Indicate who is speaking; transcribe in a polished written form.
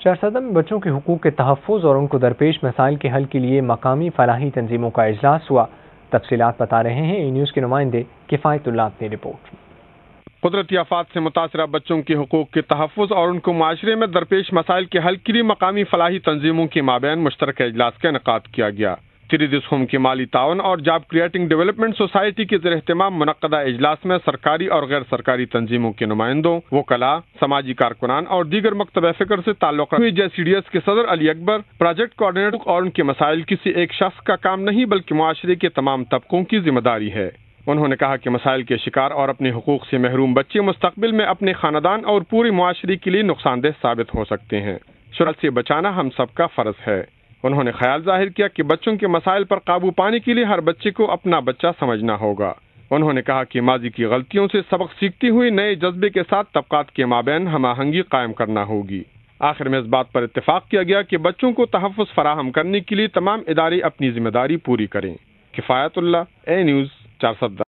Speaker 1: چارسدہ میں بچوں کے حقوق کے تحفظ اور ان کو درپیش مسائل کے حل کے لیے مقامی فلاحی تنظیموں کا اجلاس ہوا۔ تفصیلات بتا رہے ہیں نیوز کے نمائندے کفایت اللہ اپنی رپورٹ۔
Speaker 2: قدرتی آفات سے متاثرہ بچوں کے حقوق کے تحفظ اور ان کو معاشرے میں درپیش مسائل کے حل کے لیے مقامی فلاحی تنظیموں کے مابین مشترکہ اجلاس کا انعقاد کیا گیا۔ تریدس ہوم کی مالی تعاون اور جاب کریٹنگ ڈیولپمنٹ سوسائٹی کے زیر اہتمام منعقدہ اجلاس میں سرکاری اور غیر سرکاری تنظیموں کے نمائندوں، وکلاء، سماجی کارکنان اور دیگر مکتب فکر سے تعلق رکھنے والے JCDS کے صدر علی اکبر، پروجیکٹ کوآرڈینیٹر اور ان کے مسائل کسی ایک شخص کا کام نہیں بلکہ معاشرے کے تمام طبقوں کی ذمہ داری ہے۔ انہوں نے کہا کہ مسائل کے شکار اور اپنے حقوق سے محروم بچے مستقبل میں اپنے خاندان اور پورے معاشرے کے لیے نقصان دہ ثابت ہو سکتے ہیں۔ شرارت سے بچانا ہم سب کا فرض ہے۔ انہوں نے خیال ظاہر کیا کہ بچوں کے مسائل پر قابو پانے کے لیے ہر بچے کو اپنا بچہ سمجھنا ہوگا۔ انہوں نے کہا کہ ماضی کی غلطیوں سے سبق سیکھتے ہوئے نئے جذبے کے ساتھ طبقات کے مابین ہم آہنگی قائم کرنا ہوگی۔ آخر میں اس بات پر اتفاق کیا گیا کہ بچوں کو تحفظ فراہم کرنے کے لیے تمام ادارے اپنی ذمہ داری پوری کریں۔ کفایت اللہ، اے نیوز، چارسدہ۔